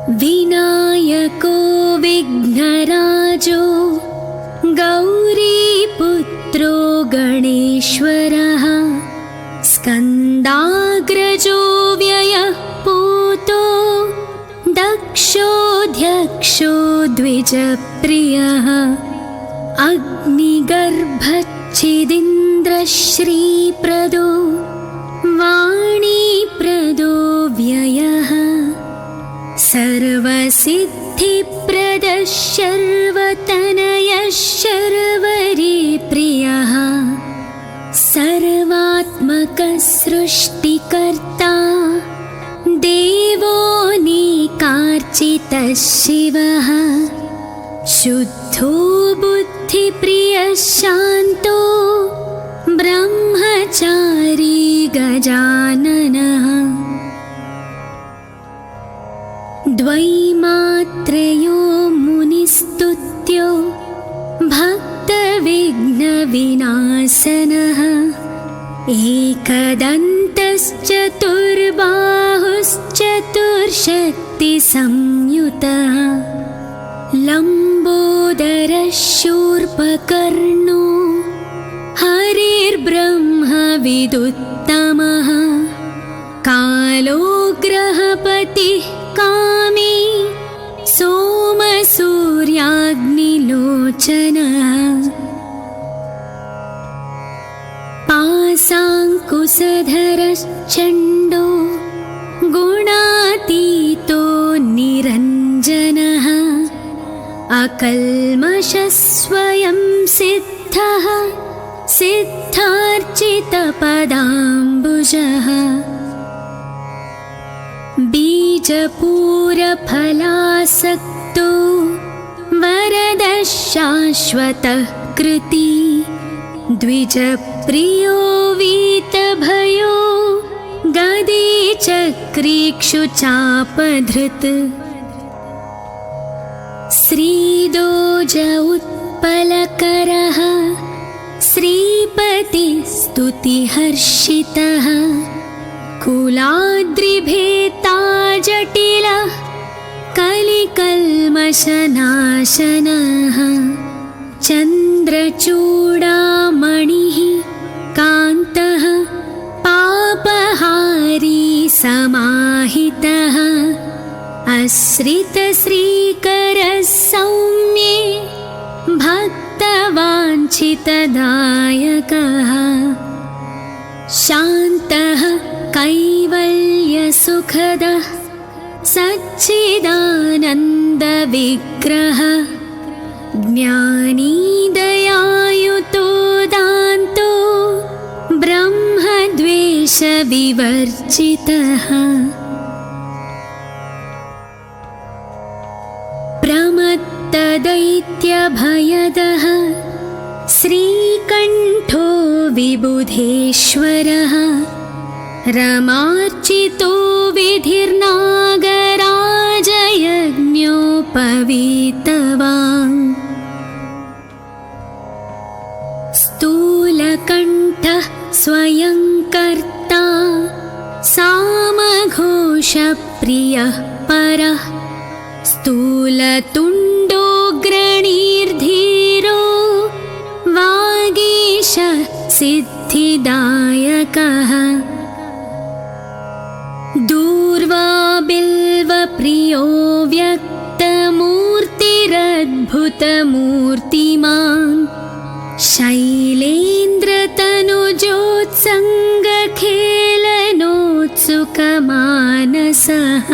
विनायको विघ्नराजो गौरीपुत्रो गणेश्वरः स्कन्दाग्रजो व्ययः पूतो दक्षोऽध्यक्षो द्विजप्रियः अग्निगर्भच्छिदिन्द्रश्रीप्रदो वाणीप्रदो व्ययः सर्वसिद्धिप्रदः शर्वतनयः शर्वरीप्रियः सर्वात्मकः सृष्टिकर्ता देवोऽनेकार्चितः शिवः शुद्धो बुद्धिप्रियः शान्तो ब्रह्मचारी गजाननः द्वैमात्रयो मुनिस्तुत्यो भक्तविघ्नविनाशनः एकदन्तश्चतुर्बाहुश्चतुर्शक्तिसंयुतः लम्बोदरः शूर्पकर्णो हरिर्ब्रह्मविदुत्तमः कालो ग्रहपतिः कामी सोमसूर्याग्निलोचनः पाशाङ्कुशधरश्चण्डो गुणातीतो निरञ्जनः अकल्मषः स्वयं सिद्धः सिद्धार्चितपदाम्बुजः बीजपूरफलासक्तो वरदः शाश्वतः कृती द्विजप्रियो वीतभयो गदी चक्रीक्षुचापधृत् श्रीदोज उत्पलकरः श्रीपतिस्तुतिहर्षितः कुलाद्रिभेता जटिलः कलिकल्मषनाशनः चन्द्रचूडामणिः कान्तः पापहारी समाहितः आश्रितश्रीकरः सौम्ये भक्तवाञ्छितदायकः शान्तः कैवल्यसुखदः सच्चिदानन्दविग्रहः ज्ञानी दयायुतो दान्तो ब्रह्मद्वेषविवर्जितः प्रमत्तदैत्यभयदः श्रीकण्ठो विबुधेश्वरः रमार्चितो विधिर्नागराजयज्ञोपवीतवान् स्थूलकण्ठः स्वयं कर्ता सामघोषप्रियः परः स्थूलतुण्डोऽग्रणीर्धीरो वागीशः सिद्धिदायकः दूर्वाबिल्वप्रियो व्यक्तमूर्तिरद्भुतमूर्तिमान् शैलेन्द्रतनुजोत्सङ्गखेलनोत्सुकमानसः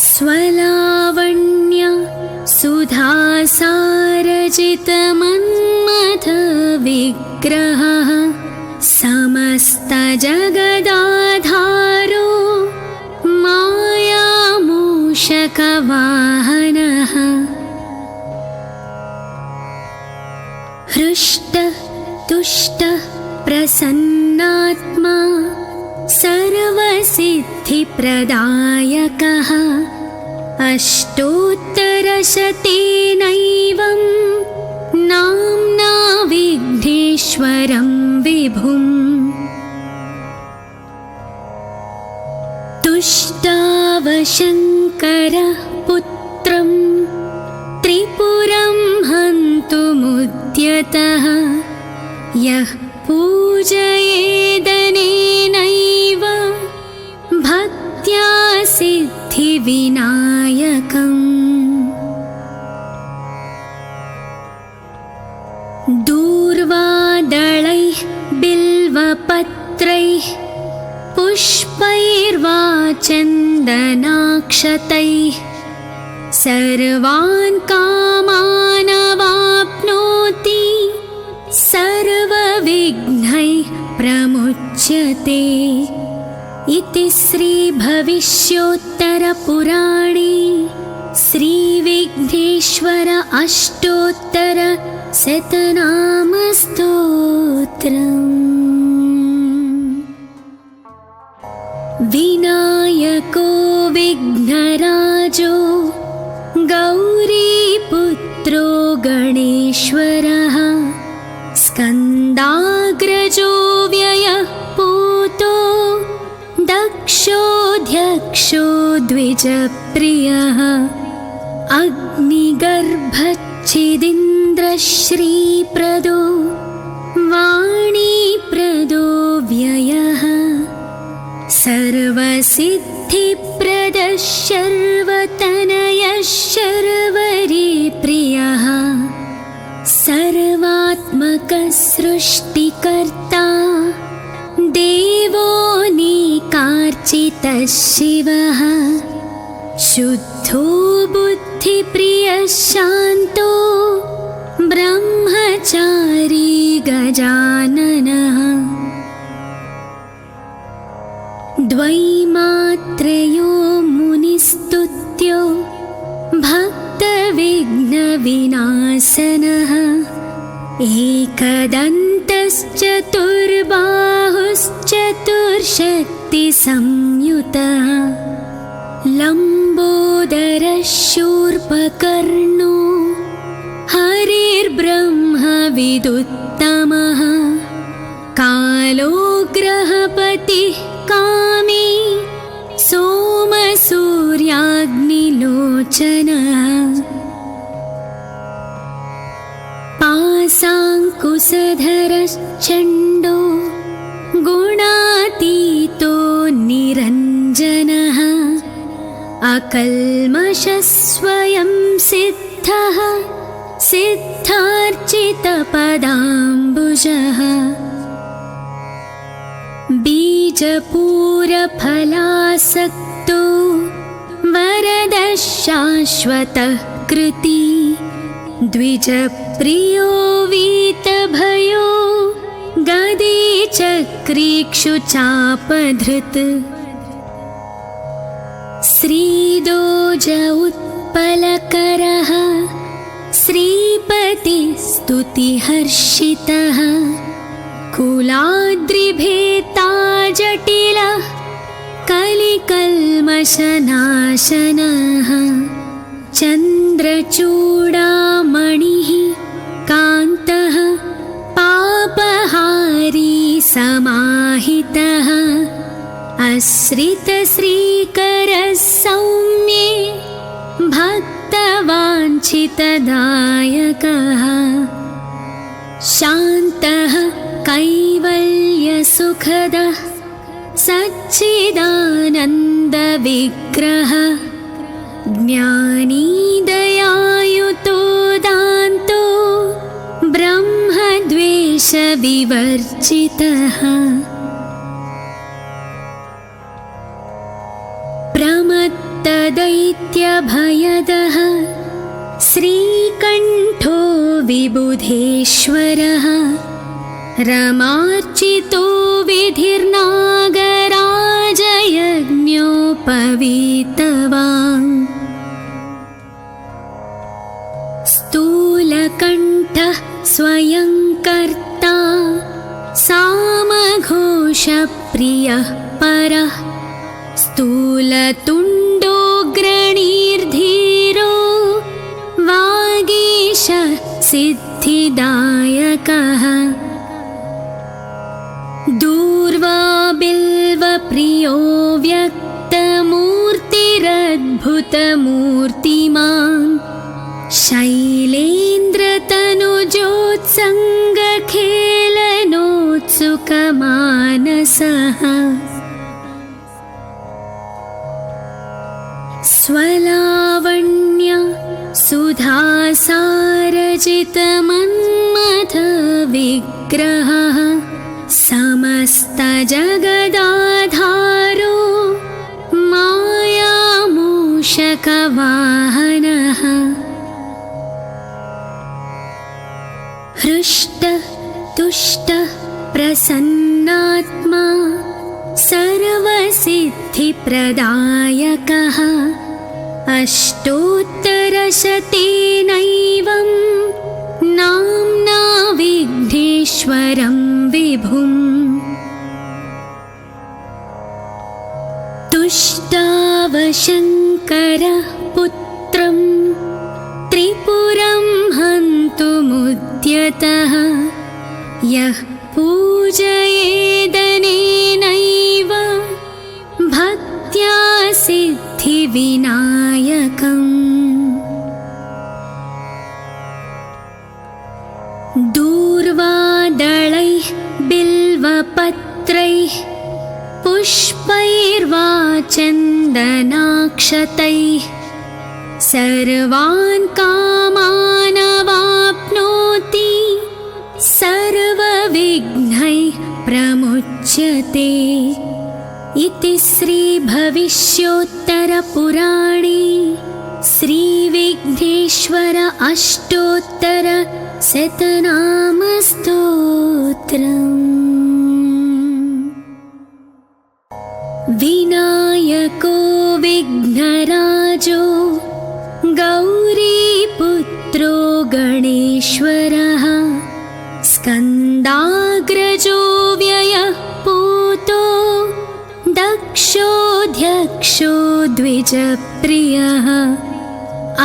स्वलावण्य सुधासारजितमन्मथविग्रहः समस्तजगदाधारो मायामूषकवाहनः हृष्टः तुष्टः प्रसन्नात्मा सर्वसिद्धिप्रदायकः अष्टोत्तरशतेनैवं नाम्ना विघ्नेश्वरं विभुम् तुष्टावशङ्करः पुत्रं त्रिपुरं हन्तुमुद्यतः यः पूजयेदनेनैव भक्त्या सिद्धिविनायकम् दूर्वादलैः बिल्वपत्रैः पुष्पैर्वा चन्दनाक्षतैः सर्वान् कामानवाप्नोति सर्वविघ्नैः प्रमुच्यते इति श्रीभविष्योत्तरपुराणे श्रीविघ्नेश्वर अष्टोत्तरशतनामस्तोत्रम्। विनायको विघ्नराजो गौरीपुत्रो गणेश्वरः स्कन्दाग्रजो व्ययः पूतो दक्षोऽध्यक्षो द्विजप्रियः अग्निगर्भच्छिदीन्द्रश्रीप्रदो वाणीप्रदो व्ययः सर्वसिद्धिप्रदः शर्वतनयः शर्वरीप्रियः सर्वात्मकः सृष्टिकर्ता देवो निकार्चितः शिवः शुद्धो बुद्धिप्रियः शान्तो ब्रह्मचारी गजाननः द्वैमात्रयो मुनिस्तुत्यो भक्तविघ्नविनाशनः एकदन्तश्चतुर्बाहुश्चतुर्शक्तिसंयुतः लम्बोदरः शूर्पकर्णो हरिर्ब्रह्मविदुत्तमः कालो ग्रहपतिः कामी सोमसूर्याग्निलोचनः पाशाङ्कुशधरश्चण्डो गुणातीतो निरञ्जनः अकल्मषस्वयं सिद्धः सिद्धार्चितपदाम्बुजः बीजपूरफलासक्तो वरदः शाश्वतः कृती द्विजप्रियो वीतभयो गदी चक्रीक्षुचापधृत् श्रीदोज उत्पलकरः श्रीपतिस्तुतिहर्षितः कुलाद्रिभेता जटिलः कलिकल्मषनाशनः चन्द्रचूडामणिः कान्तः पापहारी समाहितः आश्रितश्रीकरः सौम्ये भक्तवाञ्छितदायकः शान्तः कैवल्यसुखदः सच्चिदानन्दविग्रहः ज्ञानी दयायुतो दान्तो ब्रह्मद्वेषविवर्जितः प्रमत्तदैत्यभयदः श्रीकण्ठो विबुधेश्वरः रमार्चितो विधिर्नागराजयज्ञोपवीतवान् स्थूलकण्ठः स्वयं कर्ता सामघोषप्रियः परः स्थूलतुण्डोऽग्रणीर्धीरो वागीश सिद्धिदायकः दूर्वा बिल्वप्रियो व्यक्तवान् शक्तिर्भक्तिरद्भुतमूर्तिमान् शैलेन्द्रतनुजोत्सङ्गखेलनोत्सुकमानसः स्वलावण्य सुधासारजितमन्मथविग्रहः समस्तजगदाधारो मायामूषकवाहनः हृष्टः तुष्टः प्रसन्नात्मा सर्वसिद्धिप्रदायकः अष्टोत्तरशतेनैवं नाम्ना विघ्नेश्वरं विभुम् तुष्टावशङ्करः पुत्रं त्रिपुरं हन्तुमुद्यतः यः पूजयेदनेनैव भक्त्या सिद्धिविनायकम् दूर्वादलैः बिल्वपत्रैः पुष्पैर्वा चन्दनाक्षतैः सर्वान् कामानवाप्नोति सर्वविघ्नैः प्रमुच्यते इति श्रीभविष्योत्तरपुराणे श्रीविघ्नेश्वर अष्टोत्तरशतनामस्तोत्रम्। विनायको विघ्नराजो गौरीपुत्रो गणेश्वरः स्कन्दाग्रजो व्ययः पूतो दक्षोऽध्यक्षो द्विजप्रियः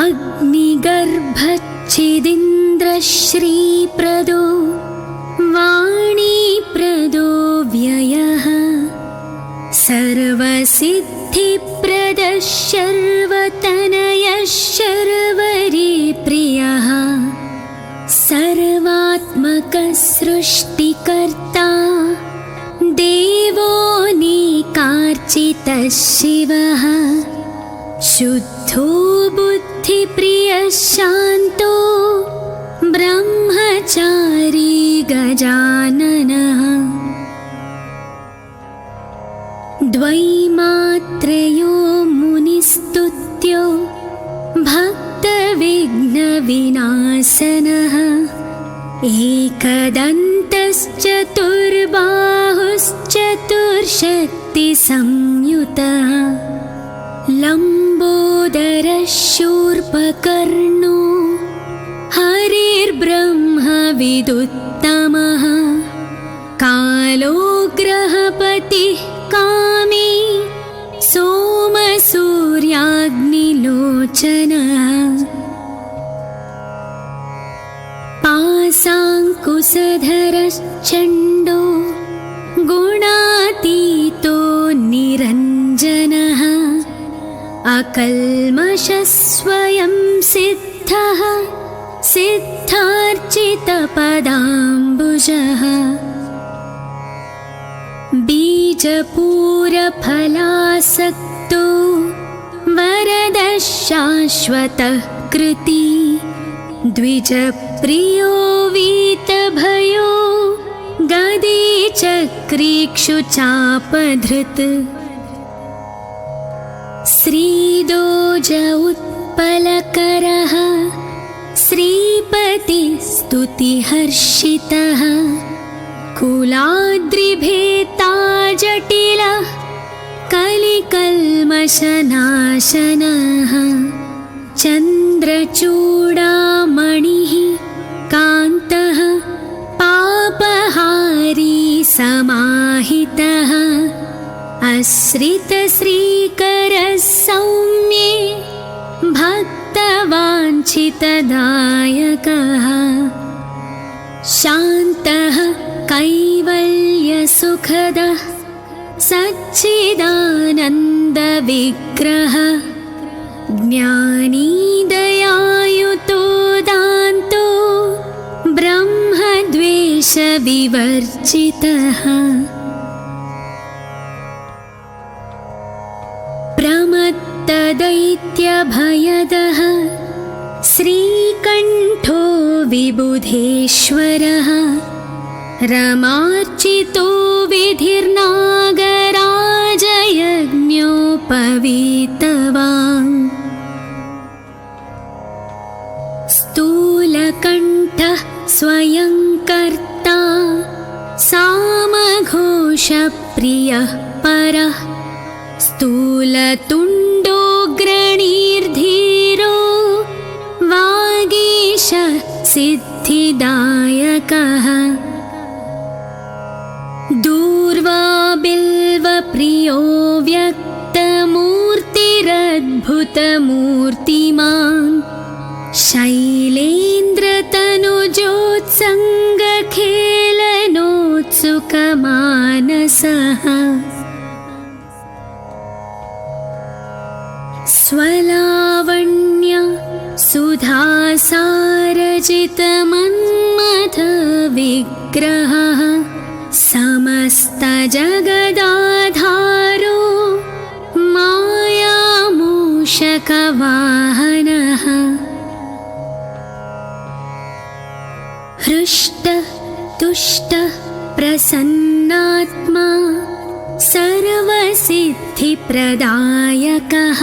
अग्निगर्भच्छिदीन्द्रश्रीप्रदो वाणीप्रदो व्ययः सर्वसिद्धिप्रदः शर्वतनयः शर्वरीप्रियः सर्वात्मकः सृष्टिकर्ता देवो निकार्चितः शिवः शुद्धो बुद्धिप्रियः शान्तो ब्रह्मचारी गजाननः द्वैमात्रयो मुनिस्तुत्यो भक्तविघ्नविनाशनः एकदन्तश्चतुर्बाहुश्चतुर्शक्तिसंयुतः लम्बोदरः शूर्पकर्णो हरिर्ब्रह्मविदुत्तमः कालोग्रहपतिः कामी सोमसूर्याग्निलोचनः पाशाङ्कुशधरश्चण्डो गुणातीतो निरञ्जनः अकल्मषः स्वयं सिद्धः सिद्धार्चितपदाम्बुजः बीजपूरफलासक्तो वरदः शाश्वतः कृती द्विजप्रियो वीतभयो गदीचक्रीक्षुचापधृत् श्रीदोज उत्पलकरः श्रीपतिस्तुतिहर्षितः कुलाद्रिभेता जटिलः कलिकल्मषनाशनः चन्द्रचूडामणिः कान्तः पापहारी समाहितः आश्रितश्रीकरः सौम्ये भक्तवाञ्छितदायकः शान्तः कैवल्यसुखदः सच्चिदानन्दविग्रहः वर्जितः प्रमत्तदैत्यभयदः श्रीकण्ठो विबुधेश्वरः रमार्चितो विधिर्नागराजयज्ञोपवीतवान् स्थूलकण्ठः स्वयं कर्ता सामघोषप्रियः परः स्थूलतुण्डोऽग्रणीर्धीरो वागीश सिद्धिदायकः दूर्वा बिल्वप्रियो व्यक्तमूर्तिरद्भुतमूर्तिमान् शैलेन्द्रतनुजोत्सङ्गखेलनोत्सुकमानसः स्वलावण्य सुधासारजितमन्मथविग्रहः समस्तजगदाधारो मायामूषकवाहनः हृष्टः तुष्टः प्रसन्नात्मा सर्वसिद्धिप्रदायकः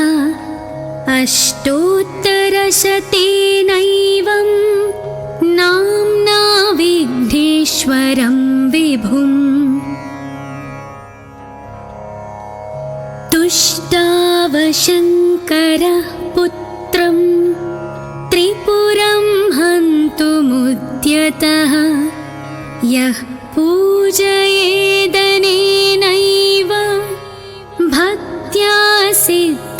अष्टोत्तरशतेनैवं नाम्ना विघ्नेश्वरं विभुम् तुष्टावशङ्करः पुत्रं त्रिपुरं हन्तुमुद्यतः यः पूजयेदनेनैव भक्त्या सिद्धिविनायकम्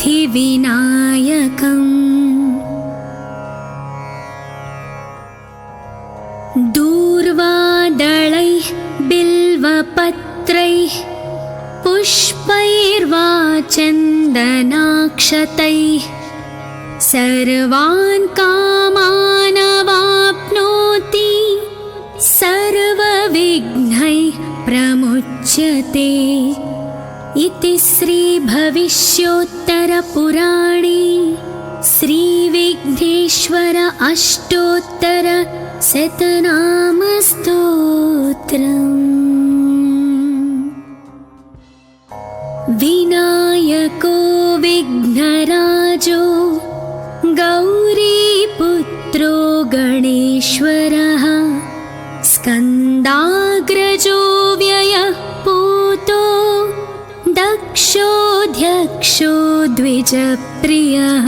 दूर्वादलैः बिल्वपत्रैः पुष्पैर्वा चन्दनाक्षतैः सर्वान् कामानवाप्नोति सर्वविघ्नैः प्रमुच्यते इति श्रीभविष्योत्तरपुराणे श्रीविघ्नेश्वर अष्टोत्तरशतनामस्तोत्रम्। विनायको विघ्नराजो गौरीपुत्रो गणेश्वरः स्कन्दाग्रजो व्ययः पूतो दक्षोऽध्यक्षो द्विजप्रियः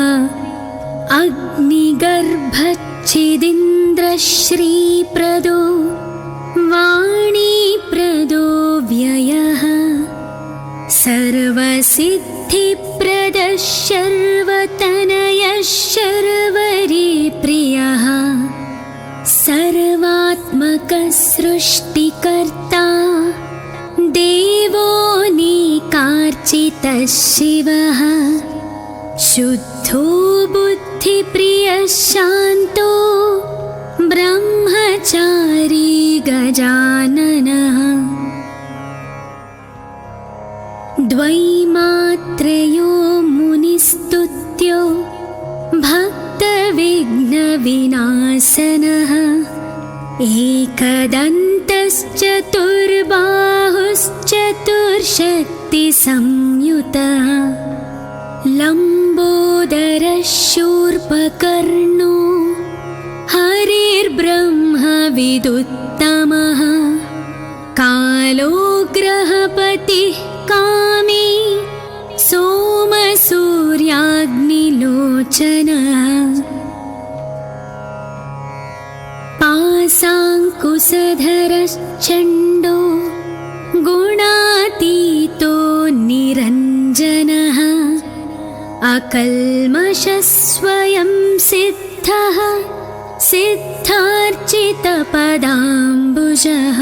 अग्निगर्भच्छिदीन्द्रश्रीप्रदो वाणीप्रदो व्ययः सर्वसिद्धिप्रदः शर्वतनयः शर्वरीप्रियः सर्वात्मकः सृष्टिकर्ता देवोऽनेकार्चितः शिवः शुद्धो बुद्धिप्रियः शान्तो ब्रह्मचारी गजाननः द्वैमात्रयो मुनिस्तुत्यो भक्तविघ्नविनाशनः एकदन्तश्चतुर्बाहुश्चतुर्शक्तिसंयुतः लम्बोदरः शूर्पकर्णो हरिर्ब्रह्मविदुत्तमः कालो ग्रहपतिः कामी सोमसूर्याग्निलोचनः पाशाङ्कुशधरश्चण्डो गुणातीतो निरञ्जनः अकल्मषः स्वयं सिद्धः सिद्धार्चितपदाम्बुजः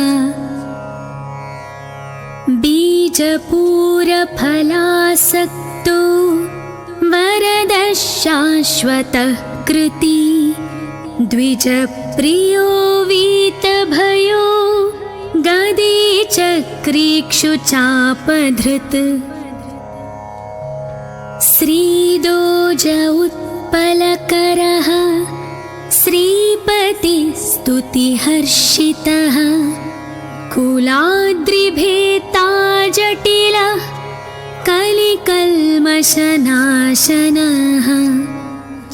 बीजपूरफलासक्तो वरदः शाश्वतः कृती द्विजप्रियो वीतभयो गदे चक्रीक्षुचापधृत् श्रीदोज उत्पलकरः श्रीपतिस्तुतिहर्षितः कुलाद्रिभेता जटिलः कलिकल्मषनाशनः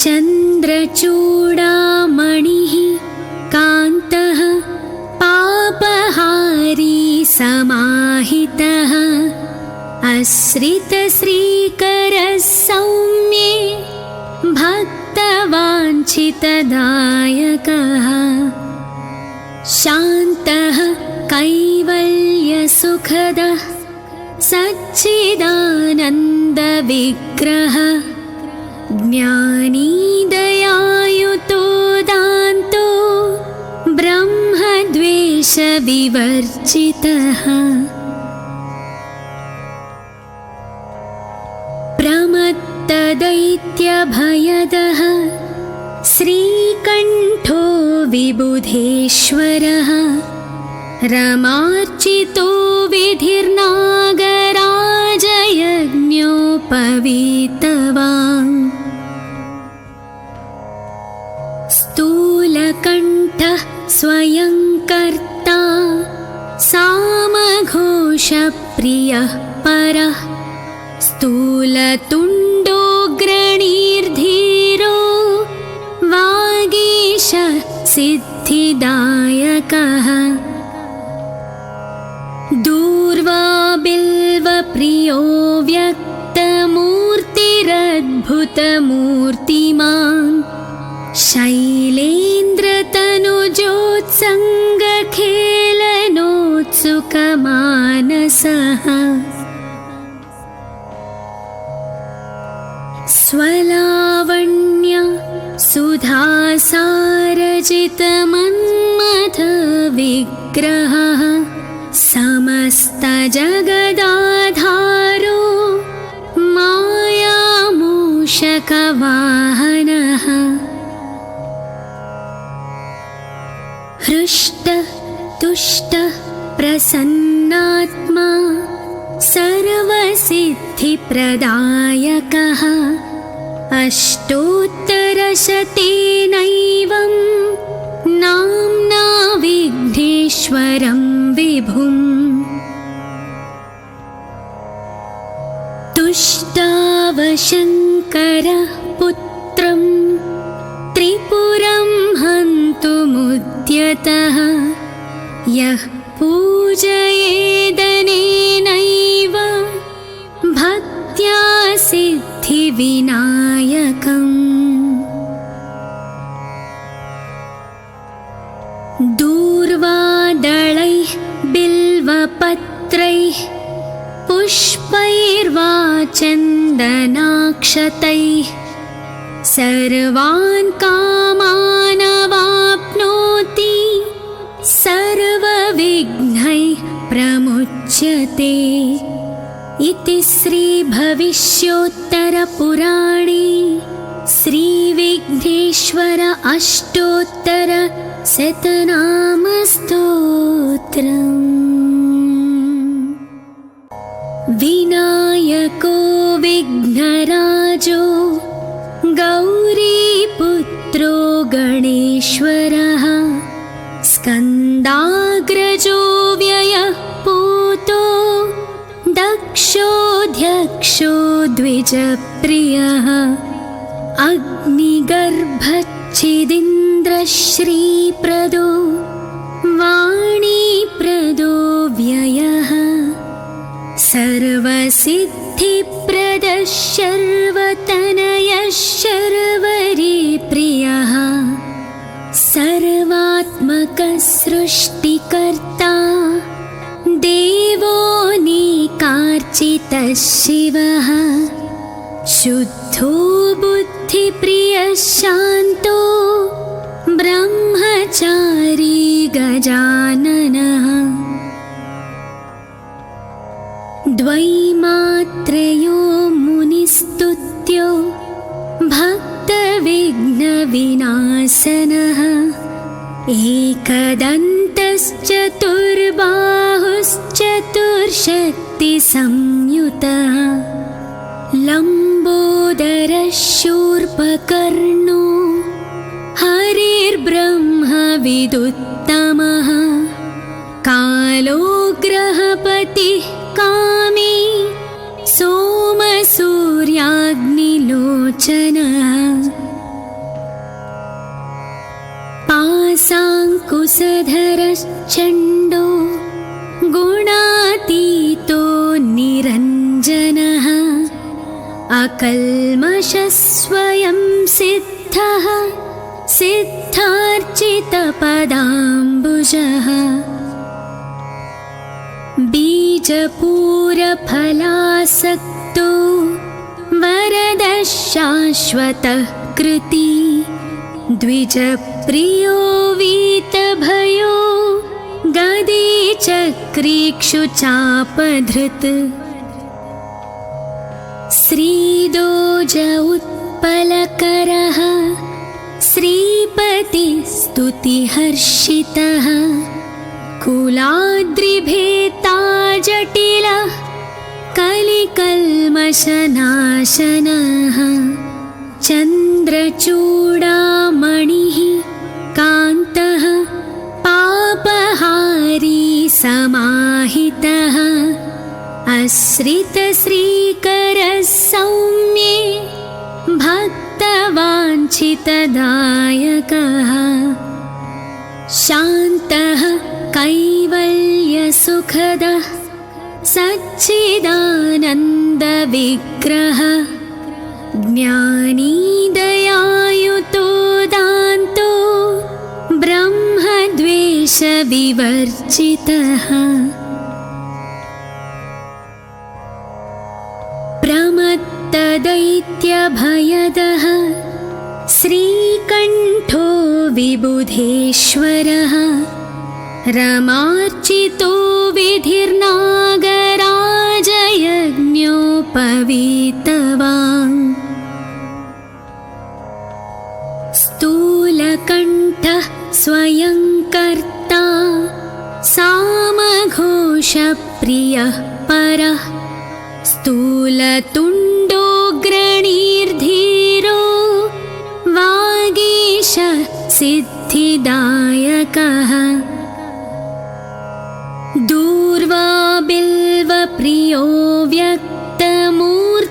चन्द्रचूडामणिः कान्तः पापहारी समाहितः आश्रितश्रीकरः सौम्ये भक्तवाञ्छितदायकः शान्तः कैवल्यसुखदः सच्चिदानन्दविग्रहः ज्ञानी दयायुतो दान्तो ब्रह्मद्वेषविवर्जितः प्रमत्तदैत्यभयदः श्रीकण्ठो विबुधेश्वरः रमार्चितो विधिर्नागराजयज्ञोपवीतवान् स्थूलकण्ठः स्वयं कर्ता सामघोषप्रियः परः स्थूलतुण्डोऽग्रणीर्धीरो वागीशः सिद्धिदायकः दूर्वाबिल्वप्रियो व्यक्तमूर्तिरद्भुतमूर्तिमान् शैलेन्द्रतनुजोत्सङ्गखेलनोत्सुकमानसः स्वलावण्य सुधासारजितमन्मथविग्रहः समस्तजगदाधारो मायामूषकवाहनः हृष्टतुष्टः प्रसन्नात्मा सर्वसिद्धिप्रदायकः अष्टोत्तरशतेनैवं नाम्ना विघ्नेश्वरं विभुम् तुष्टावशङ्करः पुत्रं त्रिपुरं हन्तुमुद्यतः यः पूजयेदनेनैव भक्त्या सिद्धिविनायकम् दूर्वादलैः बिल्वपत्रैः पुष्पैर्वा चन्दनाक्षतैः सर्वान् कामानवाप्नोति सर्वविघ्नैः प्रमुच्यते इति श्रीभविष्योत्तरपुराणे श्रीविघ्नेश्वर अष्टोत्तरशतनामस्तोत्रम्। विनायको विघ्नराजो गौरीपुत्रो गणेश्वरः स्कन्दाग्रजो व्ययः पूतो दक्षोऽध्यक्षो द्विजप्रियः अग्निगर्भच्छिदीन्द्रश्रीप्रदो वाणीप्रदो व्ययः सर्वसिद्धिप्रदः शर्वतनयः शर्वरीप्रियः सर्वात्मकः सृष्टिकर्ता देवोऽनेकार्चितः शिवः शुद्धो बुद्धिप्रियः शान्तो ब्रह्मचारी गजाननः द्वैमात्रयो मुनिस्तुत्यो भक्तविघ्नविनाशनः एकदन्तश्चतुर्बाहुश्चतुर्शक्तिसंयुतः लम्बोदरः शूर्पकर्णो हरिर्ब्रह्मा विदुत्तमः कालो ग्रहपतिः कामी सोमसूर्याग्निलोचनः पाशाङ्कुशधरश्चण्डो गुणातीतो निरञ्जनः अकल्मषः स्वयं सिद्धः सिद्धार्चितपदाम्बुजः बीजपूरफलासक्तो वरदः शाश्वतः कृती द्विजप्रियो वीतभयो गदीचक्रीक्षुचापधृत् श्रीदोज उत्पलकरः श्रीपतिस्तुतिहर्षितः कुलाद्रिभेता जटिलः कलिकल्मषनाशनः चन्द्रचूडामणिः कान्तः पापहारी समाहितः आश्रितश्रीकरः सौम्ये भक्तवाञ्छितदायकः शान्तः कैवल्यसुखदः सच्चिदानन्दविग्रहः ज्ञानी दयायुतो दान्तो ब्रह्मद्वेषविवर्जितः प्रमत्तदैत्यभयदः श्रीकण्ठो विबुधेश्वरः रमार्चितो विधिर्नागराजयज्ञोपवीतवान् स्थूलकण्ठः स्वयं कर्ता सामघोषप्रियः परः स्थूलतुण्डोऽग्रणीर्धीरो वागीशः सिद्धिदायकः